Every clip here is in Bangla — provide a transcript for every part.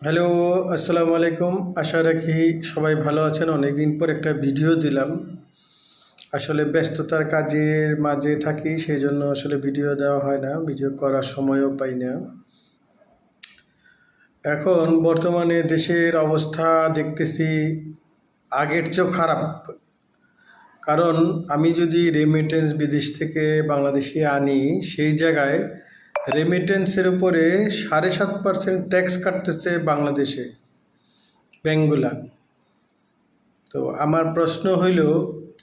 হ্যালো, আসসালামু আলাইকুম। আশা রাখি সবাই ভালো আছেন। অনেকদিন পর একটা ভিডিও দিলাম। আসলে ব্যস্ততার কাজের মাঝে থাকি, সেই জন্য আসলে ভিডিও দেওয়া হয় না, ভিডিও করার সময়ও পাই না। এখন বর্তমানে দেশের অবস্থা দেখতেছি আগের চেয়েও খারাপ। কারণ আমি যদি রেমিটেন্স বিদেশ থেকে বাংলাদেশে আনি, সেই জায়গায় রেমিটেন্সের উপরে 7.5% ট্যাক্স কাটতেছে বাংলাদেশে, ব্যাঙ্কগুলা। তো আমার প্রশ্ন হইল,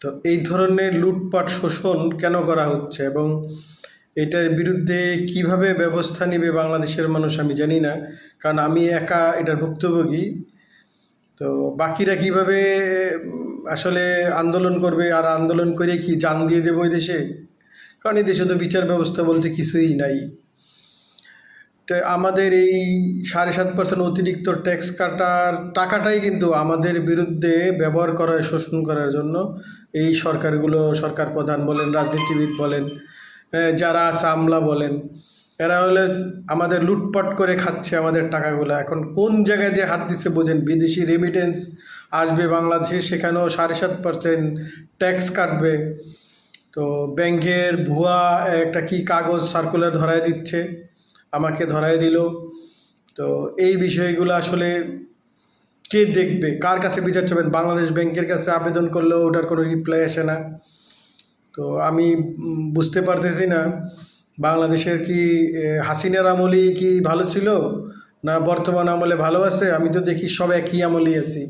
তো এই ধরনের লুটপাট শোষণ কেন করা হচ্ছে এবং এটার বিরুদ্ধে কিভাবে ব্যবস্থা নেবে বাংলাদেশের মানুষ আমি জানি না। কারণ আমি একা এটার ভুক্তভোগী। তো বাকিরা কিভাবে আসলে আন্দোলন করবে, আর আন্দোলন করে কি জান দিয়ে দেবো এই দেশে? কারণ এই দেশে তো বিচার ব্যবস্থা বলতে কিছুই নাই। তো আমাদের এই 7.5% অতিরিক্ত ট্যাক্স কাটার টাকাটাই কিন্তু আমাদের বিরুদ্ধে ব্যবহার করা হয় শোষণ করার জন্য। এই সরকারগুলো, সরকার প্রধান বলেন, রাজনীতিবিদ বলেন, যারা আছে আমলা বলেন, এরা হলে আমাদের লুটপাট করে খাচ্ছে আমাদের টাকাগুলো। এখন কোন জায়গায় যে হাত দিচ্ছে বোঝেন। বিদেশি রেমিটেন্স আসবে বাংলাদেশে, সেখানেও 7.5% ট্যাক্স কাটবে। তো ব্যাংকের ভুয়া একটা কি কাগজ সার্কুলার ধরায় দিচ্ছে, আমাকে ধরায় দিল। তো এই বিষয়গুলো আসলে কে দেখবে, কার কাছে বিচার চাবেন? বাংলাদেশ ব্যাংকের কাছে আবেদন করলেও ওটার কোনো রিপ্লাই আসে না। তো আমি বুঝতে পারতেছি না, বাংলাদেশের কি হাসিনার আমলই কি ভালো ছিল, না বর্তমান আমলে ভালো আছে? আমি তো দেখি সব একই আমলই আছি,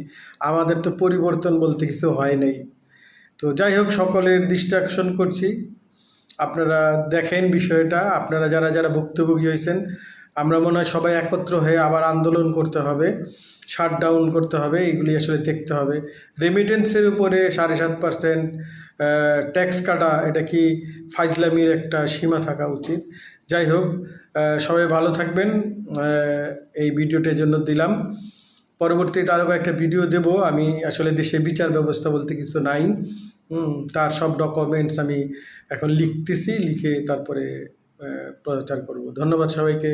আমাদের তো পরিবর্তন বলতে কিছু হয় নাই। তো যাই হোক, সকলের দৃষ্টি আকর্ষণ করছি, আপনারা দেখেন বিষয়টা। আপনারা যারা যারা ভুক্তভোগী হয়েছেন, আমরা মনে হয় সবাই একত্র হয়ে আবার আন্দোলন করতে হবে, শাটডাউন করতে হবে, এগুলি আসলে দেখতে হবে। রেমিটেন্সের উপরে 7.5% ট্যাক্স কাটা, এটা কি ফাইজলামির একটা সীমা থাকা উচিত। যাই হোক, সবাই ভালো থাকবেন। এই ভিডিওটার জন্য দিলাম। পরবর্তীতে আরও একটা ভিডিও দেব। আমি আসলে দেশে বিচার ব্যবস্থা বলতে কিছু নাই, তার সব ডকুমেন্টস আমি এখন লিখতেছি, লিখে তারপরে প্রচার করব। ধন্যবাদ সবাইকে।